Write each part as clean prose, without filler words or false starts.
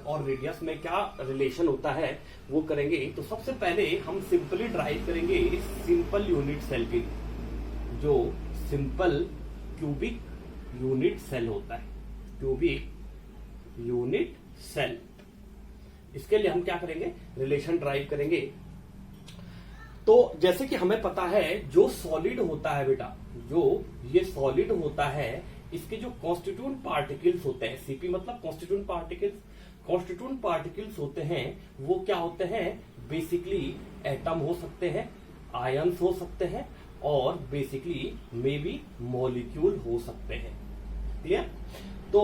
और रेडियस में क्या रिलेशन होता है वो करेंगे। तो सबसे पहले हम सिंपली ड्राइव करेंगे सिंपल यूनिट सेल के लिए, जो सिंपल क्यूबिक यूनिट सेल होता है, क्यूबिक यूनिट सेल। इसके लिए हम क्या करेंगे, रिलेशन ड्राइव करेंगे। तो जैसे कि हमें पता है जो सॉलिड होता है बेटा, जो ये सॉलिड होता है, इसके जो कॉन्स्टिट्यूएंट पार्टिकल्स होते हैं, सीपी मतलब कॉन्स्टिट्यूएंट पार्टिकल्स, कॉन्स्टिट्यूएंट पार्टिकल्स होते हैं वो क्या होते हैं, बेसिकली एटम हो सकते हैं, आयंस हो सकते हैं, और बेसिकली मे बी मॉलिक्यूल हो सकते हैं। क्लियर? तो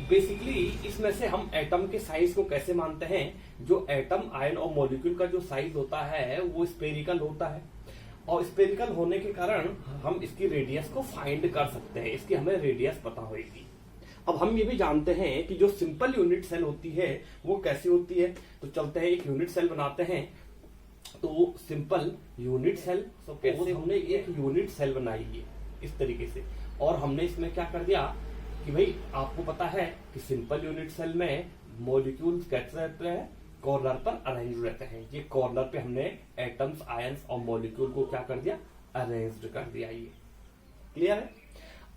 बेसिकली इसमें से हम एटम के साइज को कैसे मानते हैं, जो एटम, आयन और मॉलिक्यूल का जो साइज होता है वो स्पेरिकल होता है, और स्पेरिकल होने के कारण हम इसकी रेडियस को फाइंड कर सकते हैं, इसकी हमें रेडियस पता होगी। अब हम ये भी जानते हैं कि जो सिंपल यूनिट सेल होती है वो कैसी होती है। तो चलते हैं एक यूनिट सेल बनाते हैं। तो सिंपल यूनिट सेल, सपोज हमने एक यूनिट सेल बनाई है इस तरीके से, और हमने इसमें क्या कर दिया कि भाई आपको पता है कि सिंपल यूनिट सेल में मॉलिक्यूल्स कैसे रहते हैं, कॉर्नर पर अरेंज रहते हैं। ये कॉर्नर पे हमने एटम्स, आयंस और मॉलिक्यूल को क्या कर दिया, अरेंज्ड कर दिया। ये क्लियर है?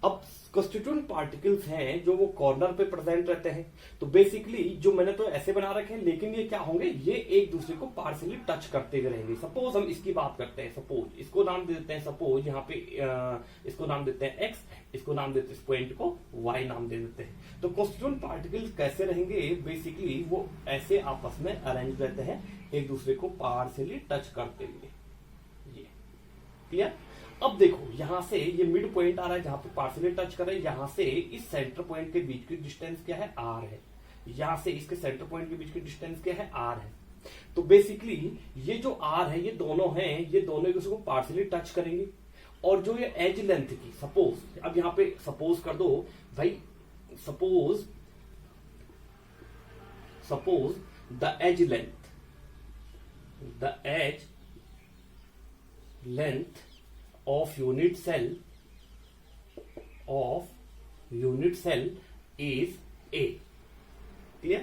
अब कॉन्स्टिट्यूएंट पार्टिकल्स हैं जो वो कॉर्नर पे प्रेजेंट रहते हैं। तो बेसिकली जो मैंने तो ऐसे बना रखे हैं, लेकिन ये क्या होंगे, ये एक दूसरे को पार्शियली टच करते हुए रहेंगे। सपोज हम इसकी बात करते हैं, सपोज इसको नाम दे देते हैं, सपोज यहाँ पे इसको नाम देते हैं एक्स, इसको नाम देते हैं, इस पॉइंट को वाई नाम दे देते हैं। तो कॉन्स्टिट्यूएंट पार्टिकल्स कैसे रहेंगे, बेसिकली वो ऐसे आपस में अरेंज रहते हैं, एक दूसरे को पार्शियली टच करते हुए। ये क्लियर? अब देखो यहां से ये मिड पॉइंट आ रहा है जहां पे पार्शियली टच कर रहे हैं, यहां से इस सेंटर पॉइंट के बीच की डिस्टेंस क्या है, आर है। यहां से इसके सेंटर पॉइंट के बीच की डिस्टेंस क्या है, आर है। तो बेसिकली ये जो आर है, ये दोनों हैं, ये दोनों एक दूसरे को पार्शियली टच करेंगे। और जो ये एज लेंथ की, सपोज अब यहां पे सपोज कर दो भाई, suppose the edge length of unit cell is a, clear?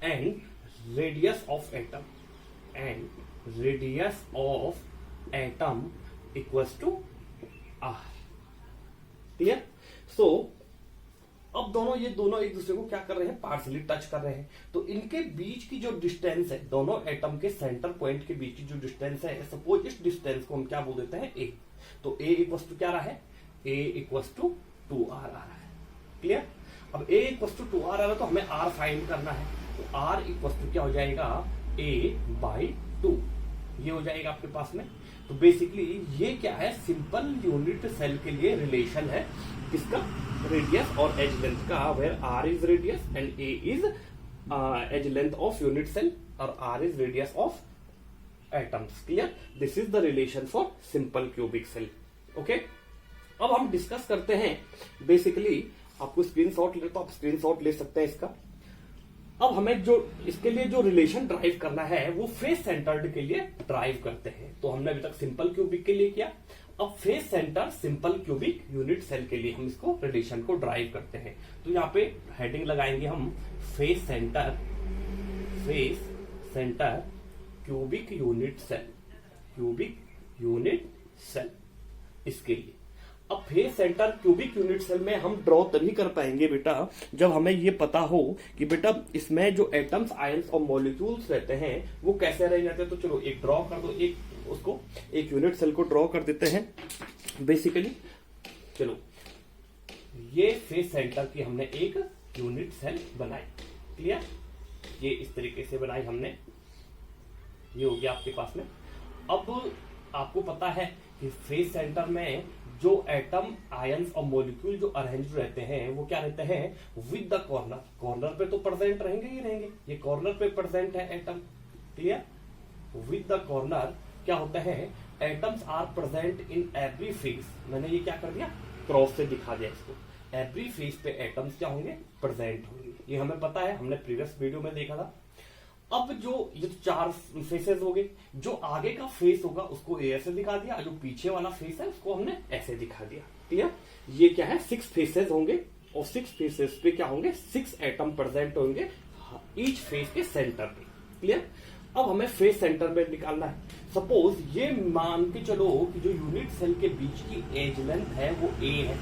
And radius of atom equals to r, clear? So अब ये दोनों एक दूसरे को क्या कर रहे हैं, पार्शियली टच कर रहे हैं। तो इनके बीच की जो डिस्टेंस है, दोनों एटम के सेंटर पॉइंट के बीच की जो डिस्टेंस है, सपोज इस डिस्टेंस को हम क्या बोल देते हैं, ए। तो ए इक्वल्स टू क्या रहा है, ए इक्वल्स टू 2r आ रहा है। क्लियर? अब ए इक्वल्स टू 2r आ रहा है तो हमें r फाइंड करना है। तो r इक्वल्स टू क्या हो जाएगा, a/2, ये हो जाएगा आपके पास में। तो बेसिकली ये क्या है, सिंपल यूनिट सेल के लिए रिलेशन है, किसका, रेडियस और एज लेंथ का, where r is radius and a is edge length of unit cell और r is radius of atoms. Clear? This is the relation for simple cubic cell. Okay, अब हम discuss करते हैं। Basically आपको screenshot ले तो आप स्क्रीनशॉट ले सकते हैं इसका। अब हमें जो इसके लिए जो रिलेशन ड्राइव करना है वो फेस सेंटर्ड के लिए ड्राइव करते हैं। तो हमने अभी तक सिंपल क्यूबिक के लिए किया, अब face centre simple cubic unit cell के लिए हम इसको रिलेशन को ड्राइव करते हैं। तो यहाँ पे हेडिंग लगाएंगे हम, face centre cubic unit cell, इसके लिए। अब face centre cubic unit cell में हम ड्रॉ तभी कर पाएंगे बेटा जब हमें ये पता हो कि बेटा इसमें जो एटम्स, आयंस और मॉलिक्यूल्स रहते हैं वो कैसे रह जाते हैं। तो चलो एक ड्रॉ कर दो, एक यूनिट सेल को ड्रॉ कर देते हैं। बेसिकली चलो ये फेस सेंटर की हमने एक यूनिट सेल बनाई। क्लियर? ये इस तरीके से बनाई हमने, ये हो गया आपके पास में। अब आपको पता है कि फेस सेंटर में जो एटम, आयंस और मॉलिक्यूल जो अरेंज रहते हैं वो क्या रहते हैं, विद द कॉर्नर। कॉर्नर पे तो प्रेजेंट रहेंगे ही रहेंगे, ये कॉर्नर पे प्रेजेंट है एटम। क्लियर? विद द कॉर्नर क्या होता है, atoms are present in every face. मैंने ये क्या कर दिया, क्रॉस से दिखा दिया इसको। एवरी फेस पे एटम्स क्या होंगे, प्रेजेंट होंगे। ये हमें पता है, हमने प्रीवियस वीडियो में देखा था। अब जो ये 4 फेसेस हो गए, जो आगे का फेस होगा उसको ऐसे दिखा दिया, जो पीछे वाला फेस है उसको हमने ऐसे दिखा दिया। क्लियर? ये क्या है, 6 फेसेस होंगे और 6 फेसेस पे क्या होंगे, 6 एटम प्रेजेंट होंगे ईच फेस के सेंटर पे। क्लियर? अब हमें फेस सेंटर में निकालना है। सपोज ये मान के चलो कि जो यूनिट सेल के बीच की एज लेंथ है वो ए है।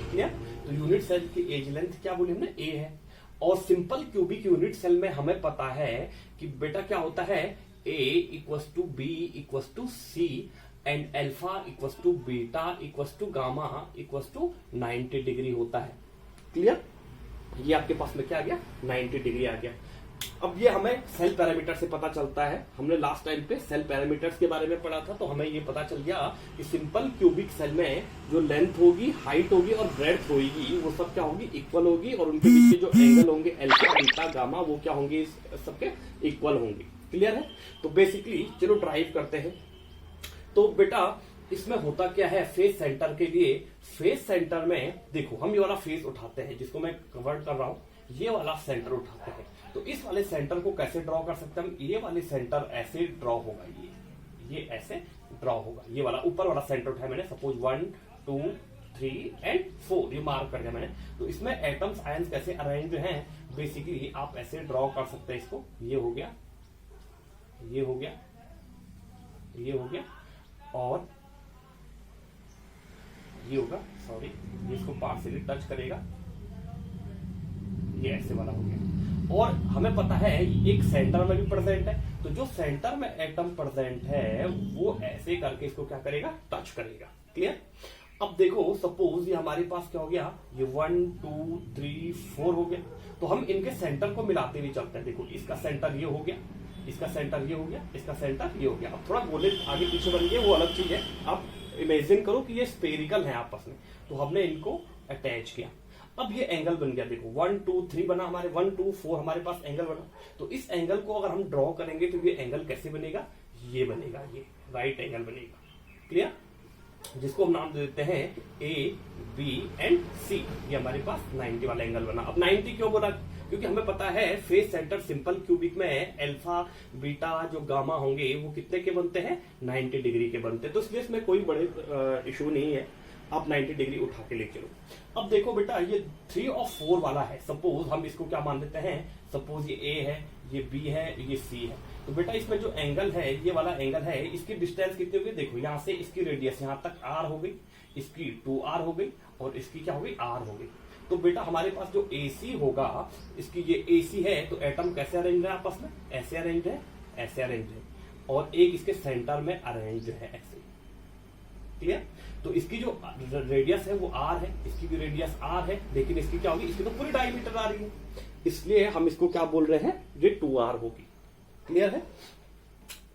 क्लियर? तो यूनिट सेल की एज लेंथ क्या बोली हमने, ए है। और सिंपल क्यूबिक यूनिट सेल में हमें पता है कि बेटा क्या होता है, a equals to b equals to c and alpha equals to beta equals to gamma equals to 90 degree होता है। क्लियर? ये आपके पास में क्या आ गया, 90 डिग्री आ गया। अब ये हमें सेल पैरामीटर से पता चलता है। हमने लास्ट टाइम पे सेल पैरामीटर्स के बारे में पढ़ा था, तो हमें ये पता चल गया कि सिंपल क्यूबिक सेल में जो लेंथ होगी, हाइट होगी और ब्रेड्थ होगी वो सब क्या होगी, इक्वल होगी। और उनके बीच के जो एंगल होंगे अल्फा बीटा गामा वो क्या होंगे, सबके इक्वल होंगे। क्लियर है? तो बेसिकली चलो ड्राइव करते हैं। तो बेटा इसमें होता क्या है, फेस सेंटर के लिए, फेस सेंटर में देखो हम ये वाला फेस उठाते हैं जिसको मैं कवर कर रहा हूं, ये वाला सेंटर उठाते हैं। तो इस वाले सेंटर को कैसे ड्रॉ कर सकते हैं हम, ये वाले सेंटर ऐसे ड्रॉ होगा, ये ऐसे ड्रॉ होगा। ये वाला ऊपर वाला सेंटर उठाया मैंने, सपोज 1 2 3 एंड 4 ये मार्क कर दिया मैंने। तो इसमें एटम्स आयंस कैसे अरेंज हैं, बेसिकली आप ऐसे ड्रॉ कर सकते हैं इसको। ये हो गया, ये हो गया, ये हो गया और ये होगा, सॉरी ये इसको पार्शियली टच करेगा, ये ऐसे वाला हो गया। और हमें पता है एक सेंटर में भी प्रेजेंट है, तो जो सेंटर में एटम प्रेजेंट है वो ऐसे करके इसको क्या करेगा, टच करेगा। क्लियर? अब देखो सपोज ये हमारे पास क्या हो गया, ये 1 2 3 4 हो गया। तो हम इनके सेंटर को मिलाते हुए चलते हैं। देखो इसका सेंटर ये हो गया, इसका सेंटर ये हो गया, इसका सेंटर ये हो गया। अब थोड़ा गोले आगे पीछे बन गए वो अलग चीज है। अब इमेजिन करो कि ये स्पेरिकल है आपस में, तो हमने इनको अटैच किया। अब ये एंगल बन गया, देखो 1 2 3 बना, हमारे 1 2 4 हमारे पास एंगल बना। तो इस एंगल को अगर हम ड्रॉ करेंगे तो ये एंगल कैसे बनेगा, ये बनेगा, ये राइट एंगल बनेगा। क्लियर? जिसको हम नाम दे देते हैं ए बी एंड सी। ये हमारे पास 90 वाला एंगल बना। अब 90 क्यों बोला, क्योंकि हमें पता है फेस सेंटर सिंपल क्यूबिक में अल्फा बीटा जो गामा होंगे वो कितने के बनते हैं, 90 डिग्री के बनते हैं। तो इसलिए इसमें कोई बड़े इशू नहीं है, आप 90 डिग्री उठा के ले चलो। अब देखो बेटा ये 3 और 4 वाला है, सपोज हम इसको क्या मान लेते हैं, सपोज ये ए है, ये बी है, ये सी है। तो बेटा इसमें जो एंगल है, ये वाला एंगल है, इसकी डिस्टेंस कितनी होगी, देखो यहां से इसकी रेडियस यहां तक आर हो गई, इसकी 2r हो गई और इसकी क्या हो गई, आर हो गई। तो बेटा हमारे पास जो AC होगा, इसकी ये AC है, तो एटम कैसे अरेंज है आपस में, ऐसे अरेंज है, ऐसे अरेंज है और एक इसके सेंटर में अरेंज है ऐसे। क्लियर? तो इसकी जो रेडियस है वो r है, इसकी भी रेडियस r है, लेकिन इसकी क्या होगी, इसकी तो पूरी डायमीटर आ रही है, इसलिए हम इसको क्या बोल रहे हैं, ये 2r होगी। क्लियर है?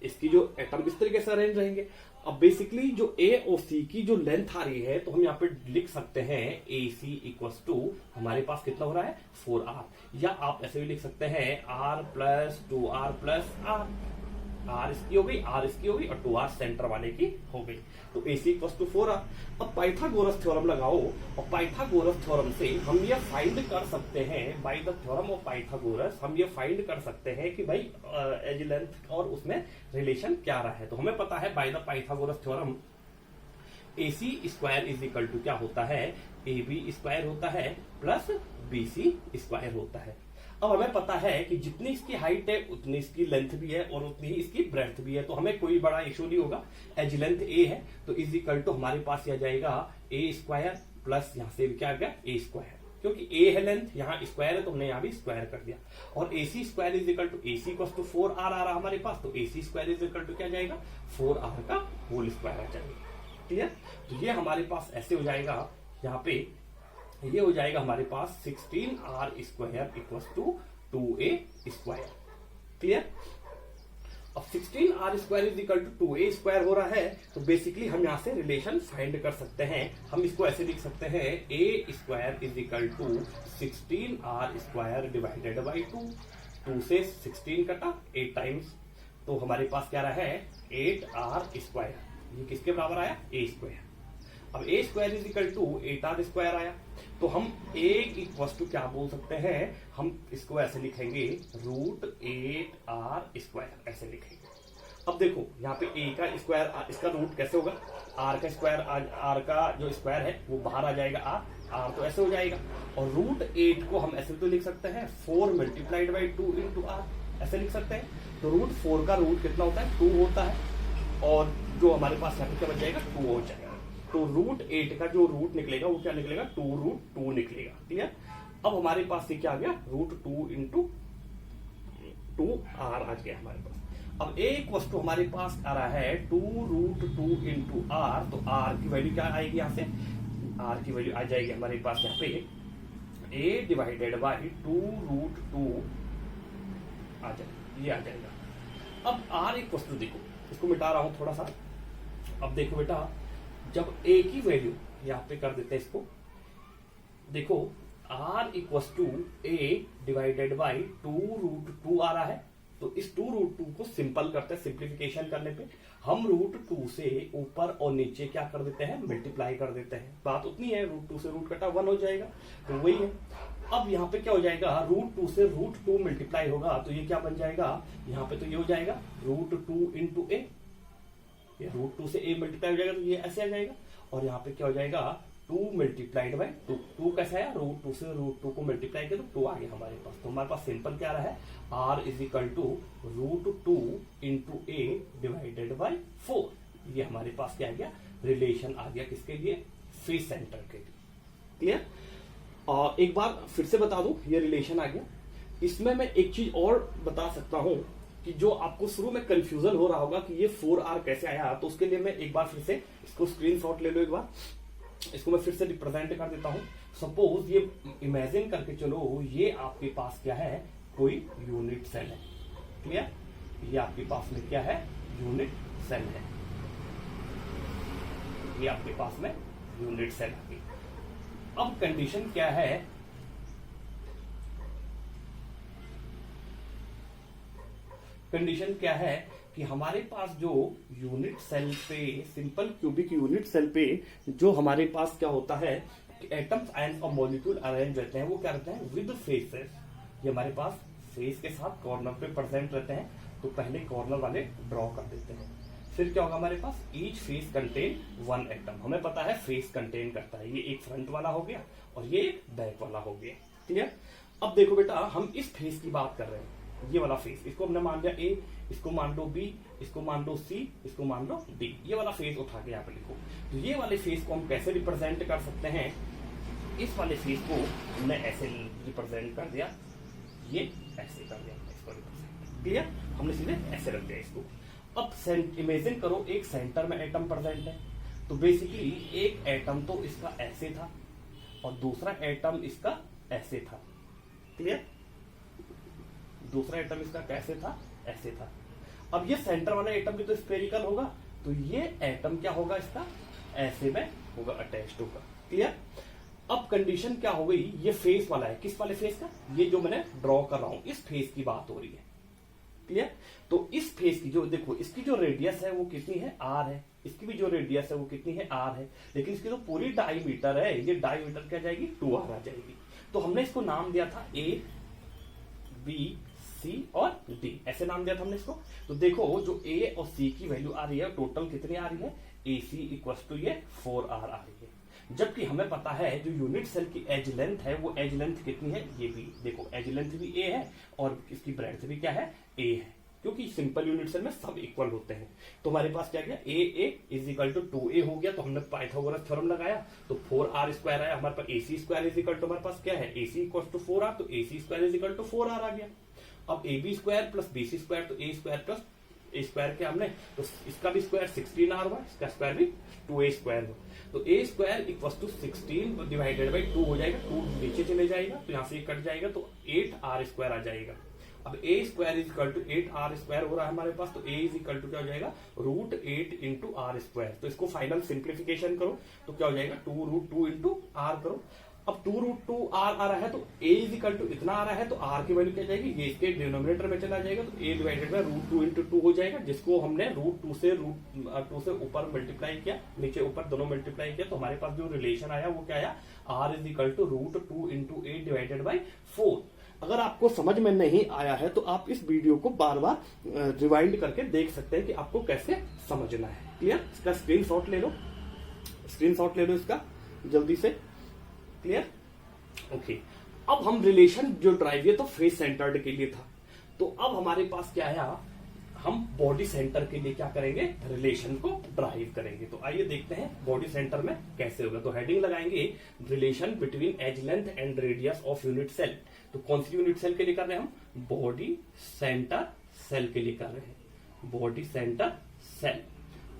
इसकी जो एटम इस तरीके से अरेंज रहेंगे। अब बेसिकली जो A और C की जो लेंथ आ रही है, तो हम यहाँ पे लिख सकते हैं AC इक्वल्स टू हमारे पास कितना हो रहा है, 4r, या आप ऐसे भी लिख सकते हैं r plus 2r plus r। r इसकी हो गई, r इसकी हो गई और 2r सेंटर वाले की हो गई। तो AC इक्वल्स टू 4r। अब पाइथागोरस थ्योरम लगाओ और पाइथागोरस थ्योरम से हम ये फाइंड कर सकते हैं, by the theorem of Pythagoras हम ये फाइंड कर सकते हैं कि भाई एज लेंथ और उसमें रिलेशन क्या रहा है। तो हमें पता है by the Pythagoras theorem AC square is equal to क्या होता है, AB स्क्वायर होता है प्लस BC स्क्वायर होता है। अब हमें पता है कि जितनी इसकी हाइट है उतनी इसकी लेंथ भी है और उतनी ही इसकी ब्रेड्थ भी है, तो हमें कोई बड़ा इशू नहीं होगा। एज लेंथ A है तो इज इक्वल टू हमारे पास आ जाएगा A स्क्वायर प्लस यहाँ से क्या आ गया, A स्क्वायर, क्योंकि A है लेंथ, यहाँ स्क्वायर है तो हमने यहाँ भी स्क्वायर कर दिया। और AC square is equal to AC equal to 4r आ रहा हमारे पास, तो AC square is equal to क्या जाएगा, 4r का होल स्क्वायर आ जाएगा। क्लियर? तो ये हमारे पास ऐसे हो जाएगा, यहाँ पे ये हो जाएगा हमारे पास 16r square equal to 2a square. Clear? अब 16r square is equal to 2a square हो रहा है, तो बेसिकली हम यहां से रिलेशन फाइंड कर सकते हैं। हम इसको ऐसे लिख सकते हैं a square is equal to 16r square divided by 2 से 16 कटा 8 टाइम्स, तो हमारे पास क्या रहा है 8r स्क्वायर। ये किसके बराबर आया, a स्क्वायर। अब a square is equal to 8r square आया, तो हम a इक्वल टू क्या बोल सकते हैं, हम इसको ऐसे लिखेंगे √8r स्क्वायर, ऐसे लिखेंगे। अब देखो यहाँ पे a का स्क्वायर, इसका रूट कैसे होगा, r का स्क्वायर, r का जो स्क्वायर है वो बाहर आ जाएगा, r तो ऐसे हो जाएगा। और रूट 8 को हम ऐसे तो लिख सकते हैं 4 मल्टीप्लाइड बाई 2 इंटू r, ऐसे लिख सकते हैं। तो रूट 4 का रूट कितना होता है, 2 होता है, और जो हमारे पास यहाँ पे क्या बच जाएगा, 2 हो जाएगा। तो रूट 8 का जो रूट निकलेगा वो क्या निकलेगा, 2 रूट 2 निकलेगा। ठीक है, अब हमारे पास ये क्या आ गया, रूट 2 इंटू 2 r आ गया हमारे पास। अब एक वस्तु हमारे पास आ रहा है 2 रूट 2 इंटू r, तो r की वैल्यू क्या आएगी, यहाँ से r की वैल्यू आ जाएगी हमारे पास यहाँ पे a डिवाइडेड बाई 2 रूट 2 आ जाएगा, ये आ जाएगा। अब r एक वस्तु देखो, इसको मिटा रहा हूं थोड़ा सा। अब देखो बेटा, जब a की वैल्यू यहाँ पे कर देते हैं इसको, देखो r equals to a divided by 2 root 2 आ रहा है, तो इस 2 रूट 2 को सिंपल करते हैं, सिंप्लीफिकेशन करने पे हम रूट 2 से ऊपर और नीचे क्या कर देते हैं, मल्टीप्लाई कर देते हैं। बात उतनी है, रूट 2 से रूट कटा 1 हो जाएगा, तो वही है। अब यहाँ पे क्या हो जाएगा, रूट 2 से रूट 2 मल्टीप्लाई होगा, तो ये क्या बन जाएगा, यहाँ पे तो ये हो जाएगा रूट 2 इंटू ए, ये रूट 2 से ए मल्टीप्लाई हो जाएगा, तो ये ऐसे आ जाएगा। और यहाँ पे क्या हो जाएगा, 2 मल्टीप्लाइड बाई 2, 2 कैसा है, रूट 2 से रूट 2 को मल्टीप्लाई किया तो 2 आ गया हमारे पास। तो हमारे पास सिंपल क्या रहा है, r is equal to root 2 into a divided by 4। ये हमारे पास क्या आ गया, रिलेशन आ गया, किसके लिए, फेस सेंटर के लिए। क्लियर। और एक बार फिर से बता दूं, ये रिलेशन आ गया। इसमें मैं एक चीज और बता सकता हूं कि जो आपको शुरू में कंफ्यूजन हो रहा होगा कि ये 4r कैसे आया, तो उसके लिए मैं एक बार फिर से इसको स्क्रीनशॉट ले लो, एक बार इसको मैं फिर से रिप्रेजेंट कर देता हूं। सपोज ये इमेजिन करके चलो, ये आपके पास क्या है, कोई यूनिट सेल है। क्लियर, ये आपके पास में क्या है, यूनिट सेल है, ये आपके पास में यूनिट सेल है। अब कंडीशन क्या है, कंडीशन क्या है कि हमारे पास जो यूनिट सेल पे, सिंपल क्यूबिक यूनिट सेल पे जो हमारे पास क्या होता है कि एटम्स आयंस और मॉलिक्यूल अरेंज रहते हैं, वो क्या रहते हैं, विद फेसेस। ये हमारे पास फेस के साथ कॉर्नर पे प्रेजेंट रहते हैं, तो पहले कॉर्नर वाले ड्रॉ कर देते हैं। फिर क्या होगा हमारे पास, ईच फेस कंटेन 1 एटम। हमें पता है फेस कंटेन करता है, ये एक फ्रंट वाला हो गया और ये एक बैक वाला हो गया। क्लियर। अब देखो बेटा, हम इस फेस की बात कर रहे हैं, ये वाला फेस, इसको हमने मान लिया ए, इसको मान लो बी, इसको मान लो सी, इसको मान लो डी। ये वाला फेस उठा के यहाँ पे लिखो। तो ये वाले फेस को हम कैसे रिप्रेजेंट कर सकते हैं, इस वाले फेस को हमने ऐसे रिप्रेजेंट कर दिया, ये ऐसे कर दिया इसको रिप्रेजेंट। क्लियर, हमने सीधे ऐसे रख दिया इसको। अब इमेजिन करो एक सेंटर में एटम प्रेजेंट है, तो बेसिकली एक एटम तो इसका ऐसे था और दूसरा एटम इसका ऐसे था। क्लियर, दूसरा एटम इसका कैसे था, ऐसे था। अब ये सेंटर वाला एटम भी तो स्फेरिकल होगा, तो ये एटम क्या होगा, इसका ऐसे में होगा, अटैच्ड होगा। क्लियर। अब कंडीशन क्या हो गई, ये फेस वाला है, किस वाले फेस का, ये जो मैंने ड्रॉ कर रहा हूं, इस फेस की बात हो रही है। क्लियर। तो इस फेस की जो देखो, इसकी जो रेडियस है वो कितनी है, r है, इसकी भी जो रेडियस है वो कितनी है, r है, लेकिन इसकी जो पूरी डायमीटर है, ये डायमीटर क्या जाएगी, 2r आ जाएगी। तो हमने इसको नाम दिया था a, b, c और d, ऐसे नाम दिया था हमने इसको। तो देखो जो a और c की वैल्यू आ रही है, टोटल कितनी आ रही है, ac इक्वल टू ये 4r आ रही है। जबकि हमें पता है जो यूनिट सेल की एज लेंथ है, वो एज लेंथ कितनी है, ये भी देखो, एज लेंथ भी a है और इसकी ब्रेड्थ भी क्या है, a है, क्योंकि सिंपल यूनिट सेल में सब इक्वल होते हैं। तो हमारे पास क्या गया, a is equal to 2a हो गया। तो हमने पाइथागोरस थ्योरम लगाया, तो 4r स्क्वायर आया हमारे पास, ac square is equal to हमारे पास क्या है, ac इक्वल टू 4r, तो ac square is equal to 4r आ गया। अब ab square plus bc square, तो a square plus a square किया हमने, तो इसका भी स्क्वायर 16r हुआ, इसका स्क्वायर भी 2a स्क्वायर हुआ। तो a square equal to 16 divided by 2 हो जाएगा, 2 नीचे चले जाएगा तो यहाँ से कट जाएगा, तो 8r स्क्वायर आ जाएगा। अब a square is equal to 8r square हो रहा है हमारे पास, तो a इज इक्वल टू क्या हो जाएगा, रूट 8 इंटू r स्क्वायर। तो इसको फाइनल सिंप्लीफिकेशन करो तो क्या हो जाएगा, 2 रूट 2 इंटू r करो। अब 2 रूट 2 r आ रहा है, तो a इज इक्वल टू इतना आ रहा है, तो r की वैल्यू क्या जाएगी, ये इसके डिनोमिनेटर में चला जाएगा, तो a divided by root 2 into 2 हो जाएगा, जिसको हमने रूट 2 से ऊपर मल्टीप्लाई किया, नीचे ऊपर दोनों मल्टीप्लाई किया, तो हमारे पास जो रिलेशन आया वो क्या आया, r is equal to root 2 into 8 divided by 4। अगर आपको समझ में नहीं आया है तो आप इस वीडियो को बार बार रिवाइंड करके देख सकते हैं कि आपको कैसे समझना है। क्लियर? इसका स्क्रीनशॉट ले लो, स्क्रीनशॉट ले लो इसका जल्दी से। क्लियर? ओके, अब हम रिलेशन जो ड्राइव, ये तो फेस सेंटर्ड के लिए था, तो अब हमारे पास क्या है, हम बॉडी सेंटर के लिए क्या करेंगे, रिलेशन को ड्राइव करेंगे। तो आइए देखते हैं बॉडी सेंटर में कैसे होगा। तो हेडिंग लगाएंगे relation between edge length and radius of unit cell. तो कौन सी यूनिट सेल के लिए कर रहे हैं हम, बॉडी सेंटर सेल के लिए कर रहे हैं, बॉडी सेंटर सेल।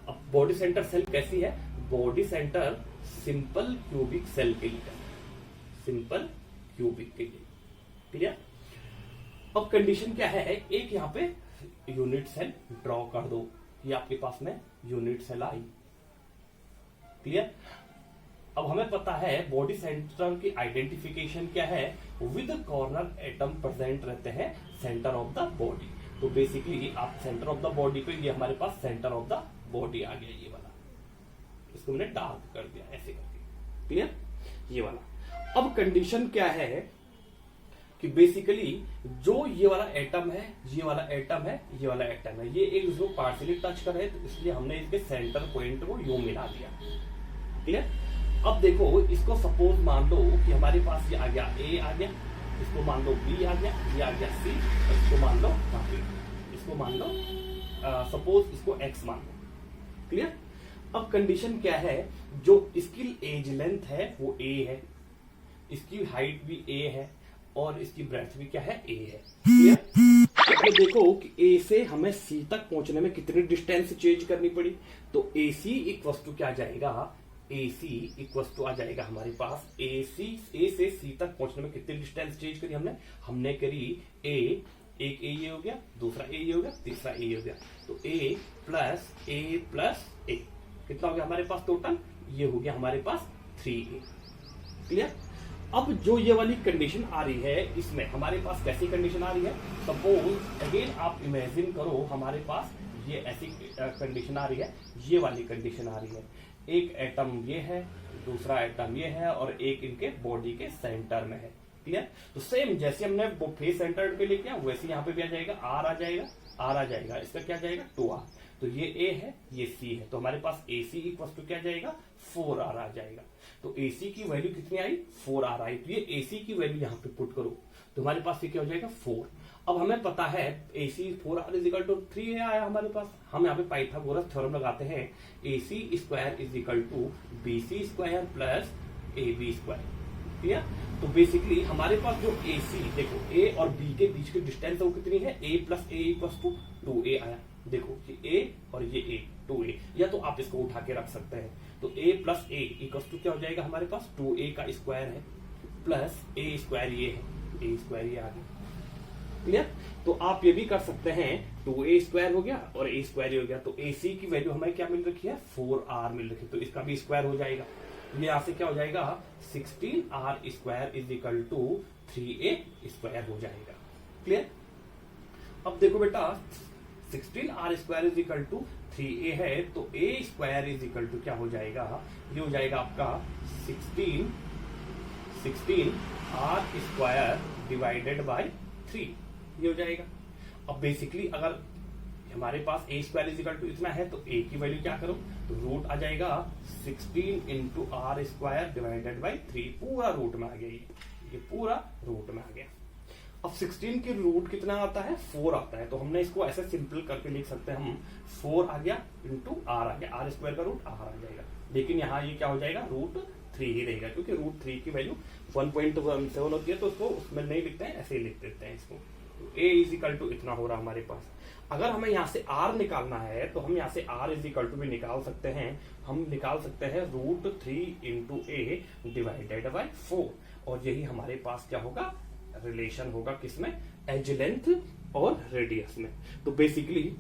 अब बॉडी सेंटर सेल कैसी है, body centre simple cubic cell के लिए, सिंपल क्यूबिक के लिए। क्लियर? अब कंडीशन क्या है, एक यहां पे यूनिट सेल ड्रॉ कर दो, ये आपके पास में यूनिट सेल आई। क्लियर? अब हमें पता है बॉडी सेंटर की आइडेंटिफिकेशन क्या है, विद कॉर्नर एटम प्रेजेंट रहते हैं सेंटर ऑफ द बॉडी। तो बेसिकली आप सेंटर ऑफ द बॉडी पे, ये हमारे पास सेंटर ऑफ द बॉडी आ गया, ये वाला, इसको मैंने डार्क कर दिया ऐसे करके। क्लियर? ये वाला। अब कंडीशन क्या है कि बेसिकली जो ये वाला एटम है, ये वाला एटम है, ये वाला एटम है, ये एक दूसरे को पार्शियली टच कर रहे हैं, तो इसलिए हमने इसके सेंटर पॉइंट को यूं मिला दिया। क्लियर? अब देखो, इसको सपोज मान लो कि हमारे पास ये आ गया ए आ गया, इसको मान लो बी आ गया, ये आ गया सी, और इसको मान लो इसको मान लो सपोज इसको एक्स मान लो। क्लियर? अब कंडीशन क्या है, जो इसकी एज लेंथ है वो ए है, इसकी हाइट भी ए है, और इसकी ब्रेथ भी क्या है, ए है। क्लियर? तो देखो कि ए से हमें सी तक पहुंचने में कितनी डिस्टेंस चेंज करनी पड़ी, तो ए सी इक्वल टू क्या जाएगा, ए सी इक्वल टू आ जाएगा हमारे पास ए से सी तक पहुंचने में कितनी डिस्टेंस चेंज करी हमने करी ए, एक ए ये हो गया, दूसरा ए ये हो गया, तीसरा ए ये हो गया, तो ए प्लस ए कितना हो गया हमारे पास टोटल, ये हो गया हमारे पास 3a। क्लियर? अब जो ये वाली कंडीशन आ रही है, इसमें हमारे पास कैसी कंडीशन आ रही है, सपोज अगेन आप इमेजिन करो हमारे पास ये ऐसी कंडीशन आ रही है, ये वाली कंडीशन आ रही है, एक एटम ये है, दूसरा एटम ये है, और एक इनके बॉडी के सेंटर में है। क्लियर? तो सेम जैसे हमने फेस सेंटर पे लिखा वैसे यहाँ पे भी आ जाएगा, आर आ जाएगा, इसका क्या जाएगा 2r। तो ये ए है, ये सी है, तो हमारे पास ए सी इक्वल टू क्या जाएगा 4r आ जाएगा। तो ए सी की वैल्यू कितनी आई, 4r आई, तो ये ए सी की वैल्यू यहाँ पे पुट करो, तो हमारे पास ये क्या हो जाएगा 4। अब हमें पता है ए सी 4r इज इक्वल टू 3 आया हमारे पास, हम यहाँ पे पाइथागोरस थ्योरम लगाते हैं, A C square is equal to B C square plus A B square. ठीक है? तो बेसिकली हमारे पास जो ए सी, देखो ए और बी के बीच की डिस्टेंस है वो कितनी है, a plus a equal to 2a आया। देखो ये ए और ये ए 2a, या तो आप इसको उठा के रख सकते हैं, तो a plus a equal to क्या हो जाएगा हमारे पास 2a का स्क्वायर है प्लस ए स्क्वायर ये है, ए स्क्वायर ये आ गया। क्लियर? तो आप ये भी कर सकते हैं, 2a स्क्वायर हो गया और a स्क्वायर हो गया, तो ac की वैल्यू हमें क्या मिल रखी है 4r मिल रखी है, तो इसका भी स्क्वायर हो जाएगा, यहां से क्या हो जाएगा 16r square is equal to 3a square हो जाएगा। क्लियर? अब देखो बेटा 16r square is equal to 3a है, तो a square is equal to क्या हो जाएगा, ये हो जाएगा आपका 16r स्क्वायर डिवाइडेड बाय 3, ये हो जाएगा। अब बेसिकली अगर हमारे पास a square is equal to इतना है, तो a की वैल्यू क्या करो, तो रूट आ जाएगा 16 into r square divided by 3, पूरा रूट में आ गया, ये पूरा रूट में आ गया। अब 16 की रूट कितना आता है 4 आता है, तो हमने इसको ऐसे सिंपल करके लिख सकते हैं हम, 4 आ गया इंटू आर आ गया, आर स्क्वायर का रूट आर आ जाएगा, लेकिन यहाँ ये क्या हो जाएगा रूट 3 ही रहेगा, क्योंकि रूट 3 की वैल्यू 1.17 होती है, तो उसको उसमें नहीं लिखते हैं, ऐसे ही लिख देते हैं इसको। तो a इज इक्वल टू इतना हो रहा हमारे पास। अगर हमें यहाँ से r निकालना है, तो हम यहाँ से r इज इक्वल टू भी निकाल सकते हैं, हम निकाल सकते हैं root 3 into a divided by 4, और यही हमारे पास क्या होगा रिलेशन होगा, किसमें, एज लेंथ और रेडियस में। तो बेसिकली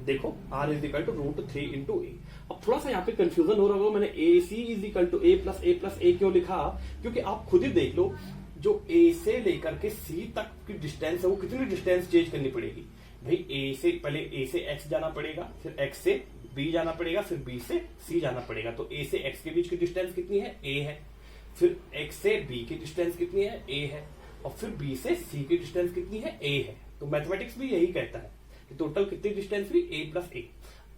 देखो r is equal to root 3 into a. अब थोड़ा सा यहाँ पे कंफ्यूजन हो रहा होगा, मैंने A C is equal to A plus A क्यों लिखा, क्योंकि आप खुद ही देख लो जो a से लेकर के c तक की डिस्टेंस है वो कितनी डिस्टेंस चेंज करनी पड़ेगी भाई, a से पहले a से x जाना पड़ेगा, फिर x से b जाना पड़ेगा, फिर b से c जाना पड़ेगा, तो a से x के बीच की डिस्टेंस कितनी है a है, फिर x से b की डिस्टेंस कितनी है a है, और फिर बी से सी की डिस्टेंस कितनी है, ए है। तो मैथमेटिक्स भी यही कहता है कि टोटल कितनी डिस्टेंस हुई, ए प्लस ए।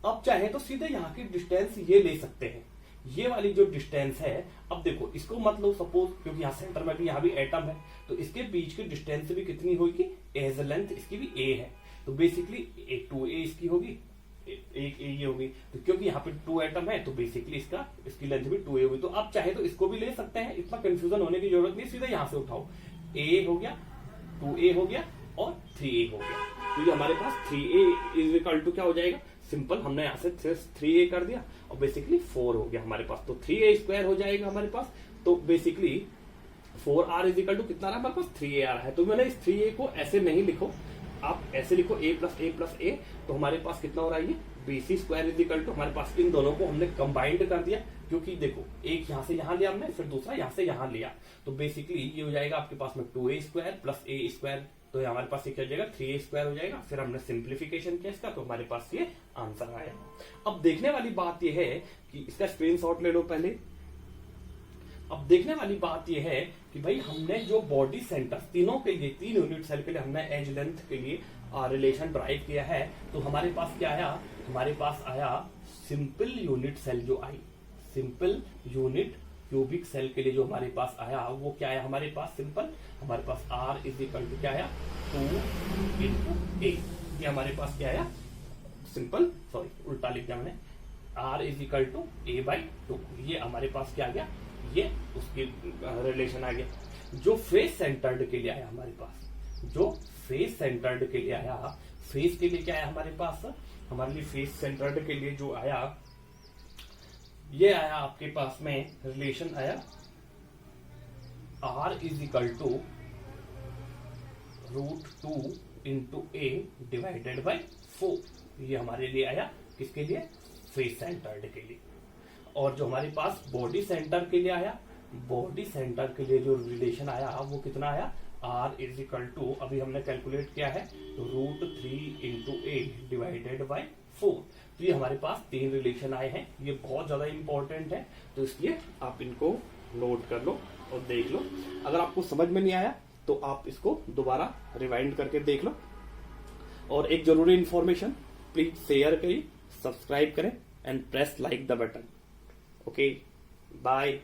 अब चाहे तो सीधे यहाँ की डिस्टेंस ये ले सकते हैं, ये वाली जो डिस्टेंस है। अब देखो इसको मत लो सपोज, क्योंकि यहाँ सेंटर में भी यहाँ भी एटम है, तो इसके बीच की डिस्टेंस भी कितनी होगी, एज लेंथ इसकी भी ए है। तो बेसिकली 2a इसकी होगी, एक ए ये होगी। तो क्योंकि यहाँ पे 2 एटम है तो बेसिकली इसकी लेंथ भी 2a होगी। तो आप चाहे तो इसको भी ले सकते हैं, इतना कंफ्यूजन होने की जरूरत नहीं, सीधे यहाँ से उठाओ, a हो गया, 2a हो गया और 3a हो गया। तो ये हमारे पास 3a इज इक्वल टू क्या हो जाएगा, सिंपल हमने यहाँ से 3a कर दिया और बेसिकली 4 हो गया हमारे पास। तो 3a स्क्वायर हो जाएगा हमारे पास। तो basically 4r is equal to कितना रहा हमारे पास, 3a आ रहा है। तो मैंने इस 3a को ऐसे नहीं लिखो, आप ऐसे लिखो a प्लस a। तो हमारे पास कितना हो रहा है, ये bc square is equal to, हमारे पास इन दोनों को हमने कंबाइंड कर दिया, क्योंकि देखो एक यहाँ से यहाँ लिया हमने, फिर दूसरा यहाँ से यहाँ लिया। तो बेसिकली ये हो जाएगा आपके पास में 2a square plus a square. तो हमारे पास ये क्या हो जाएगा, 3a स्क्वायर हो जाएगा। फिर हमने सिंप्लीफिकेशन किया इसका, तो हमारे पास ये आंसर आया। अब देखने वाली बात ये है कि इसका स्क्रीनशॉट ले लो पहले। अब देखने वाली बात यह है कि भाई हमने जो बॉडी सेंटर तीनों के लिए, 3 यूनिट सेल के लिए हमने एज लेंथ के लिए रिलेशन ड्राइव किया है। तो हमारे पास क्या आया, हमारे पास आया सिंपल यूनिट सेल जो आई, सिंपल यूनिट क्यूबिक सेल के लिए जो हमारे पास आया वो क्या आया हमारे पास, सिंपल। हमारे पास r इज इक्वल टू क्या आया, 2 इंटू a। ये हमारे पास क्या आया, सिंपल, सॉरी उल्टा लिख दिया मैंने, r is equal to a/2। ये हमारे पास क्या आ गया, ये उसकी रिलेशन आ गया। जो फेस सेंटर्ड के लिए आया हमारे पास, जो फेस सेंटर्ड के लिए आया, फेस के लिए क्या आया हमारे पास, हमारे लिए फेस सेंटर्ड के लिए जो आया, ये आया आपके पास में रिलेशन आया r is equal to √2 into a divided by 4। ये हमारे लिए आया किसके लिए, फेस सेंटर्ड के लिए। और जो हमारे पास बॉडी सेंटर के लिए आया, बॉडी सेंटर के लिए जो रिलेशन आया वो कितना आया, r इज इक्वल टू, अभी हमने कैलकुलेट किया है, √3 इंटू a डिवाइडेड बाई 4। तो ये हमारे पास 3 रिलेशन आए हैं। ये बहुत ज्यादा इंपॉर्टेंट है, तो इसलिए आप इनको नोट कर लो और देख लो। अगर आपको समझ में नहीं आया तो आप इसको दोबारा रिवाइंड करके देख लो। और एक जरूरी इंफॉर्मेशन, प्लीज शेयर करिए, सब्सक्राइब करें and press like the button. Okay, bye.